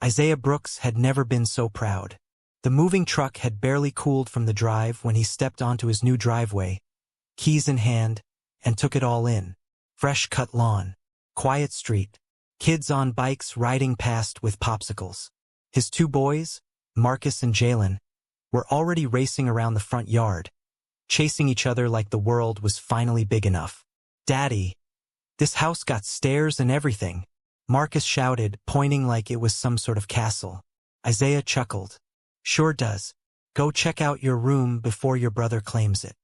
Isaiah Brooks had never been so proud. The moving truck had barely cooled from the drive when he stepped onto his new driveway, keys in hand, and took it all in. Fresh-cut lawn, quiet street, kids on bikes riding past with popsicles. His two boys, Marcus and Jalen, were already racing around the front yard, chasing each other like the world was finally big enough. "Daddy, this house got stairs and everything," Marcus shouted, pointing like it was some sort of castle. Isaiah chuckled. "Sure does. Go check out your room before your brother claims it."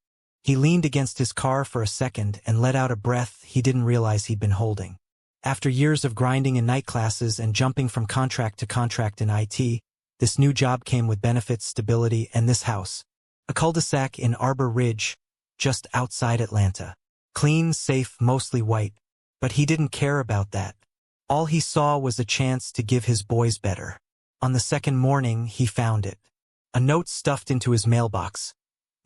He leaned against his car for a second and let out a breath he didn't realize he'd been holding. After years of grinding in night classes and jumping from contract to contract in IT, this new job came with benefits, stability, and this house. A cul-de-sac in Arbor Ridge, just outside Atlanta. Clean, safe, mostly white. But he didn't care about that. All he saw was a chance to give his boys better. On the second morning, he found it. A note stuffed into his mailbox.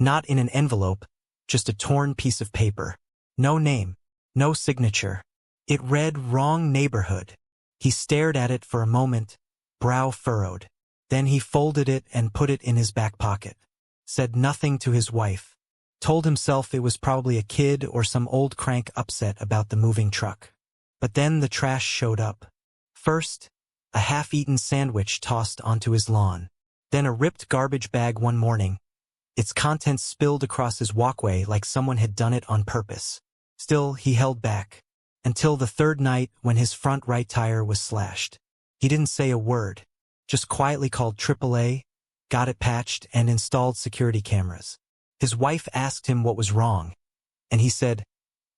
Not in an envelope, just a torn piece of paper. No name, no signature. It read "Wrong Neighborhood." He stared at it for a moment, brow furrowed. Then he folded it and put it in his back pocket. Said nothing to his wife. Told himself it was probably a kid or some old crank upset about the moving truck. But then the trash showed up. First, a half-eaten sandwich tossed onto his lawn. Then a ripped garbage bag one morning. Its contents spilled across his walkway like someone had done it on purpose. Still, he held back. Until the third night when his front right tire was slashed. He didn't say a word. Just quietly called AAA, got it patched, and installed security cameras. His wife asked him what was wrong. And he said,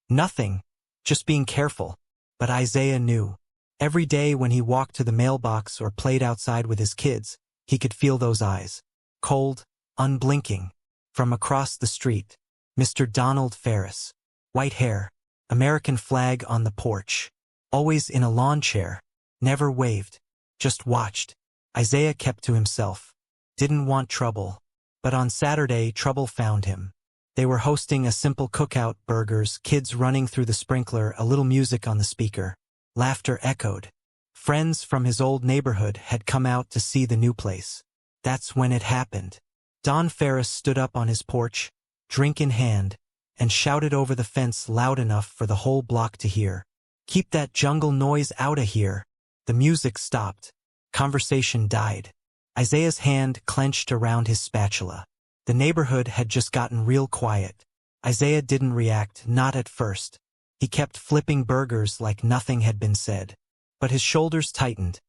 "Nothing, just being careful." But Isaiah knew. Every day when he walked to the mailbox or played outside with his kids, he could feel those eyes. Cold, unblinking. From across the street, Mr. Donald Ferris. White hair, American flag on the porch. Always in a lawn chair. Never waved. Just watched. Isaiah kept to himself. Didn't want trouble. But on Saturday, trouble found him. They were hosting a simple cookout, burgers, kids running through the sprinkler, a little music on the speaker. Laughter echoed. Friends from his old neighborhood had come out to see the new place. That's when it happened. Don Ferris stood up on his porch, drink in hand, and shouted over the fence loud enough for the whole block to hear. "Keep that jungle noise outta here." The music stopped. Conversation died. Isaiah's hand clenched around his spatula. The neighborhood had just gotten real quiet. Isaiah didn't react, not at first. He kept flipping burgers like nothing had been said. But his shoulders tightened,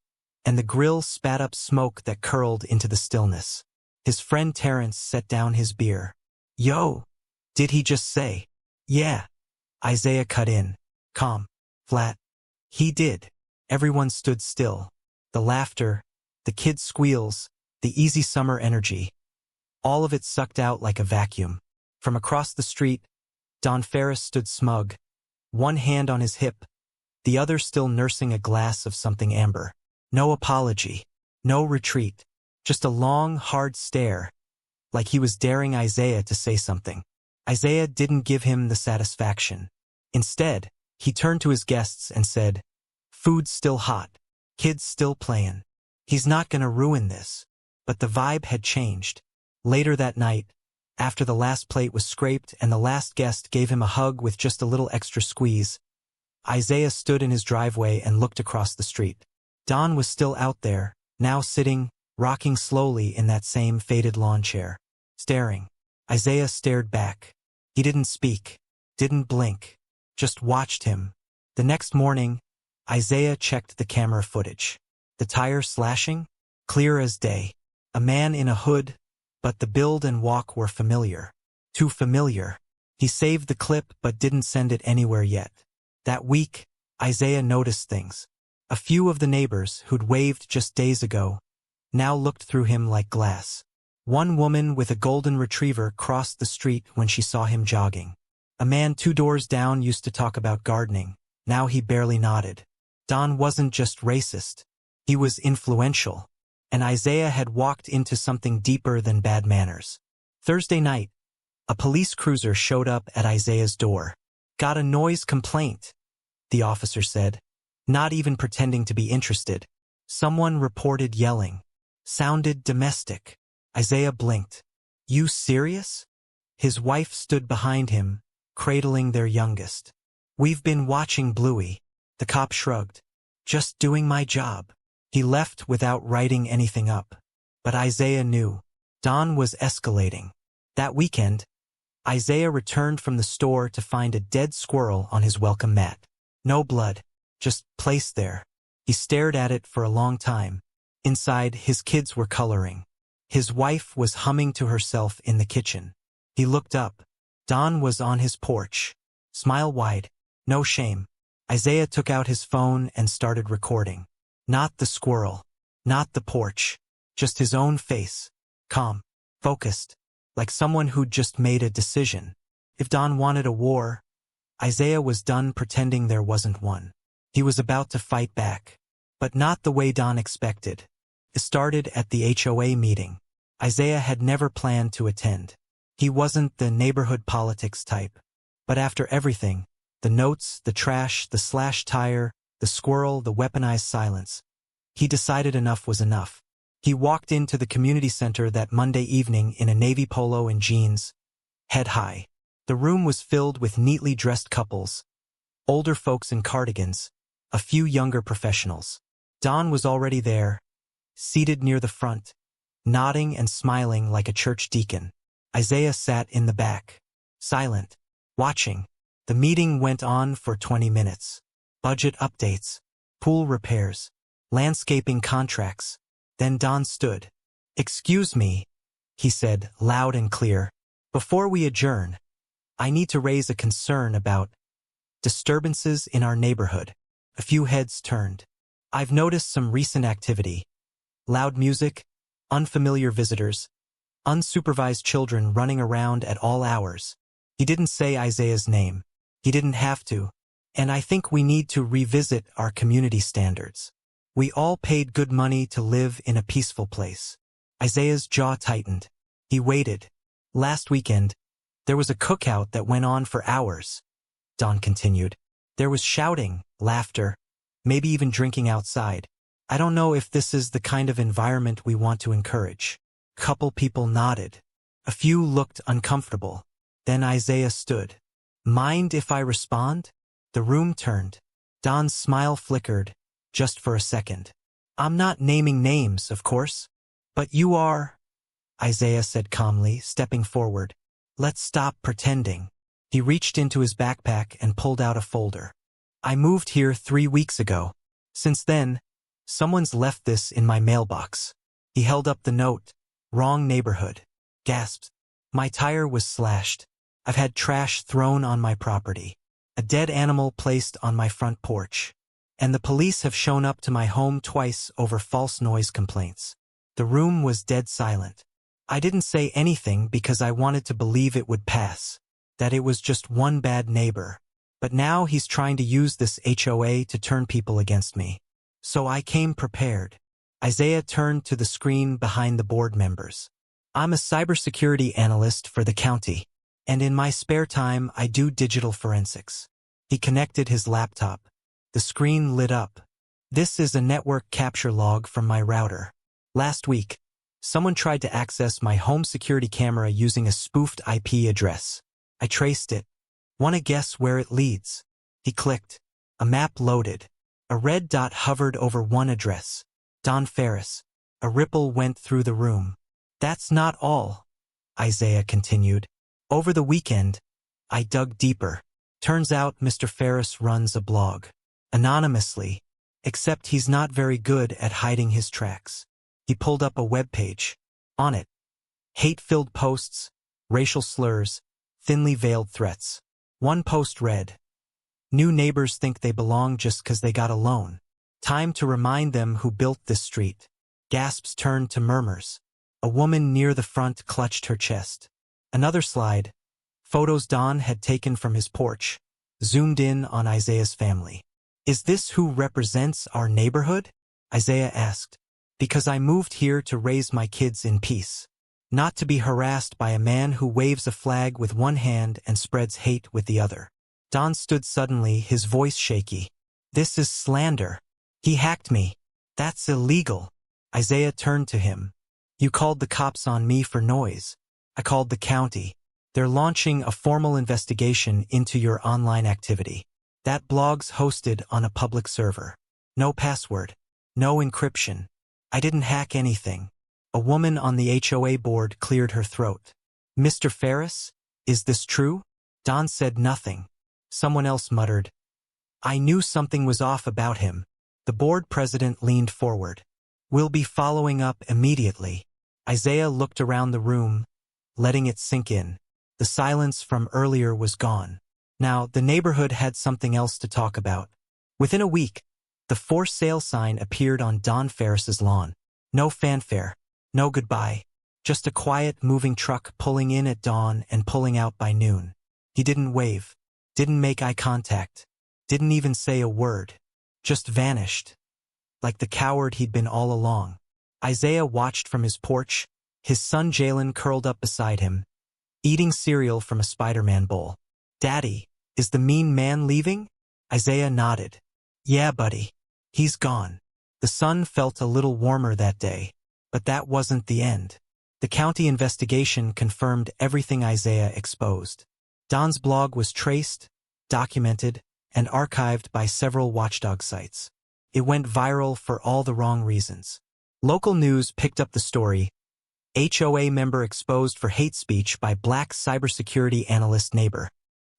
and the grill spat up smoke that curled into the stillness. His friend Terrence set down his beer. "Yo, did he just say?" "Yeah." Isaiah cut in. Calm. Flat. "He did." Everyone stood still. The laughter, the kids' squeals, the easy summer energy. All of it sucked out like a vacuum. From across the street, Don Ferris stood smug, one hand on his hip, the other still nursing a glass of something amber. No apology. No retreat. Just a long, hard stare, like he was daring Isaiah to say something. Isaiah didn't give him the satisfaction. Instead, he turned to his guests and said, "Food's still hot. Kids still playing. He's not gonna ruin this." But the vibe had changed. Later that night, after the last plate was scraped and the last guest gave him a hug with just a little extra squeeze, Isaiah stood in his driveway and looked across the street. Don was still out there, now sitting, rocking slowly in that same faded lawn chair. Staring. Isaiah stared back. He didn't speak, didn't blink, just watched him. The next morning, Isaiah checked the camera footage. The tire slashing? Clear as day. A man in a hood, but the build and walk were familiar. Too familiar. He saved the clip but didn't send it anywhere yet. That week, Isaiah noticed things. A few of the neighbors who'd waved just days ago now looked through him like glass. One woman with a golden retriever crossed the street when she saw him jogging. A man 2 doors down used to talk about gardening. Now he barely nodded. Don wasn't just racist. He was influential. And Isaiah had walked into something deeper than bad manners. Thursday night, a police cruiser showed up at Isaiah's door. "Got a noise complaint," the officer said, not even pretending to be interested. Someone reported yelling. Sounded domestic. Isaiah blinked. You serious? His wife stood behind him, cradling their youngest. We've been watching Bluey. The cop shrugged. Just doing my job. He left without writing anything up. But Isaiah knew. Don was escalating. That weekend, Isaiah returned from the store to find a dead squirrel on his welcome mat. No blood, just placed there. He stared at it for a long time. Inside, his kids were coloring. His wife was humming to herself in the kitchen. He looked up. Don was on his porch. Smile wide. No shame. Isaiah took out his phone and started recording. Not the squirrel. Not the porch. Just his own face. Calm. Focused. Like someone who'd just made a decision. If Don wanted a war, Isaiah was done pretending there wasn't one. He was about to fight back. But not the way Don expected. It started at the HOA meeting. Isaiah had never planned to attend. He wasn't the neighborhood politics type. But after everything, the notes, the trash, the slashed tire, the squirrel, the weaponized silence, he decided enough was enough. He walked into the community center that Monday evening in a navy polo and jeans, head high. The room was filled with neatly dressed couples, older folks in cardigans, a few younger professionals. Don was already there, seated near the front, nodding and smiling like a church deacon. Isaiah sat in the back, silent, watching. The meeting went on for 20 minutes. Budget updates, pool repairs, landscaping contracts. Then Don stood. Excuse me, he said, loud and clear. Before we adjourn, I need to raise a concern about disturbances in our neighborhood. A few heads turned. I've noticed some recent activity. Loud music, unfamiliar visitors, unsupervised children running around at all hours. He didn't say Isaiah's name. He didn't have to. And I think we need to revisit our community standards. We all paid good money to live in a peaceful place. Isaiah's jaw tightened. He waited. Last weekend, there was a cookout that went on for hours. Don continued. There was shouting, laughter, maybe even drinking outside. I don't know if this is the kind of environment we want to encourage. Couple people nodded. A few looked uncomfortable. Then Isaiah stood. Mind if I respond? The room turned. Don's smile flickered, just for a second. I'm not naming names, of course. But you are, Isaiah said calmly, stepping forward. Let's stop pretending. He reached into his backpack and pulled out a folder. I moved here 3 weeks ago. Since then, someone's left this in my mailbox. He held up the note. Wrong neighborhood. Gasped. My tire was slashed. I've had trash thrown on my property. A dead animal placed on my front porch. And the police have shown up to my home twice over false noise complaints. The room was dead silent. I didn't say anything because I wanted to believe it would pass, that it was just one bad neighbor. But now he's trying to use this HOA to turn people against me. So I came prepared. Isaiah turned to the screen behind the board members. I'm a cybersecurity analyst for the county, and in my spare time I do digital forensics. He connected his laptop. The screen lit up. This is a network capture log from my router. Last week, someone tried to access my home security camera using a spoofed IP address. I traced it. Wanna guess where it leads? He clicked. A map loaded. A red dot hovered over one address. Don Ferris. A ripple went through the room. That's not all, Isaiah continued. Over the weekend, I dug deeper. Turns out Mr. Ferris runs a blog. Anonymously, except he's not very good at hiding his tracks. He pulled up a web page. On it, hate-filled posts, racial slurs, thinly veiled threats. One post read, "New neighbors think they belong just 'cause they got a loan. Time to remind them who built this street." Gasps turned to murmurs. A woman near the front clutched her chest. Another slide, photos Don had taken from his porch, zoomed in on Isaiah's family. Is this who represents our neighborhood? Isaiah asked. Because I moved here to raise my kids in peace. Not to be harassed by a man who waves a flag with one hand and spreads hate with the other. Don stood suddenly, his voice shaky. This is slander. He hacked me. That's illegal. Isaiah turned to him. You called the cops on me for noise. I called the county. They're launching a formal investigation into your online activity. That blog's hosted on a public server. No password. No encryption. I didn't hack anything. A woman on the HOA board cleared her throat. Mr. Ferris, is this true? Don said nothing. Someone else muttered. I knew something was off about him. The board president leaned forward. We'll be following up immediately. Isaiah looked around the room, letting it sink in. The silence from earlier was gone. Now, the neighborhood had something else to talk about. Within a week, the for sale sign appeared on Don Ferris's lawn. No fanfare, no goodbye, just a quiet moving truck pulling in at dawn and pulling out by noon. He didn't wave, didn't make eye contact, didn't even say a word, just vanished, like the coward he'd been all along. Isaiah watched from his porch, his son Jalen curled up beside him, eating cereal from a Spider-Man bowl. Daddy, is the mean man leaving? Isaiah nodded. Yeah, buddy. He's gone. The sun felt a little warmer that day, but that wasn't the end. The county investigation confirmed everything Isaiah exposed. Don's blog was traced, documented, and archived by several watchdog sites. It went viral for all the wrong reasons. Local news picked up the story. HOA member exposed for hate speech by black cybersecurity analyst neighbor.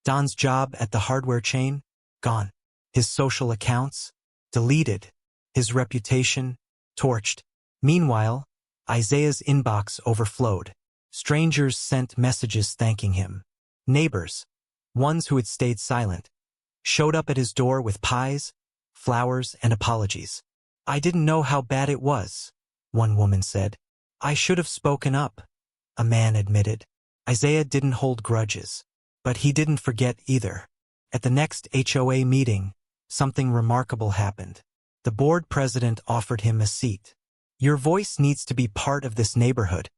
Don's job at the hardware chain? Gone. His social accounts? Deleted. His reputation? Torched. Meanwhile, Isaiah's inbox overflowed. Strangers sent messages thanking him. Neighbors, ones who had stayed silent, showed up at his door with pies, flowers, and apologies. I didn't know how bad it was, one woman said. I should have spoken up, a man admitted. Isaiah didn't hold grudges, but he didn't forget either. At the next HOA meeting, something remarkable happened. The board president offered him a seat. Your voice needs to be part of this neighborhood,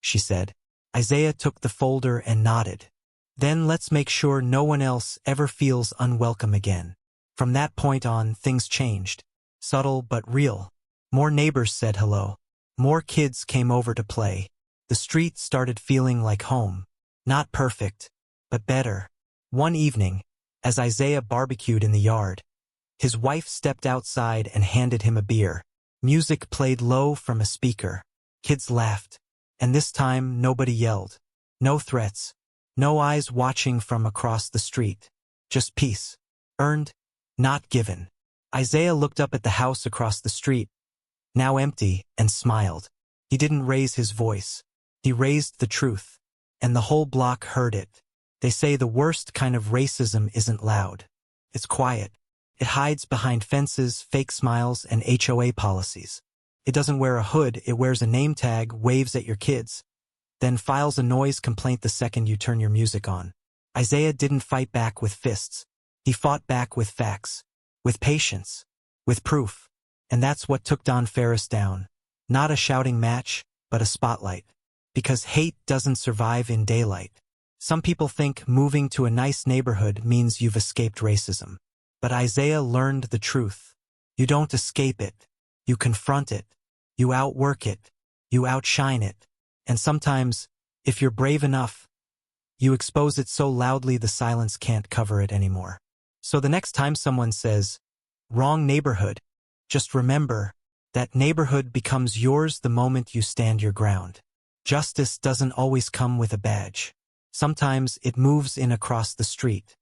she said. Isaiah took the folder and nodded. Then let's make sure no one else ever feels unwelcome again. From that point on, things changed. Subtle but real. More neighbors said hello. More kids came over to play. The street started feeling like home. Not perfect, but better. One evening, as Isaiah barbecued in the yard, his wife stepped outside and handed him a beer. Music played low from a speaker. Kids laughed. And this time, nobody yelled. No threats. No eyes watching from across the street. Just peace. Earned, not given. Isaiah looked up at the house across the street, now empty, and smiled. He didn't raise his voice. He raised the truth. And the whole block heard it. They say the worst kind of racism isn't loud. It's quiet. It hides behind fences, fake smiles, and HOA policies. It doesn't wear a hood, it wears a name tag, waves at your kids, then files a noise complaint the second you turn your music on. Isaiah didn't fight back with fists. He fought back with facts, with patience, with proof. And that's what took Don Ferris down. Not a shouting match, but a spotlight. Because hate doesn't survive in daylight. Some people think moving to a nice neighborhood means you've escaped racism. But Isaiah learned the truth. You don't escape it. You confront it. You outwork it. You outshine it. And sometimes, if you're brave enough, you expose it so loudly the silence can't cover it anymore. So the next time someone says, wrong neighborhood, just remember, that neighborhood becomes yours the moment you stand your ground. Justice doesn't always come with a badge. Sometimes it moves in across the street.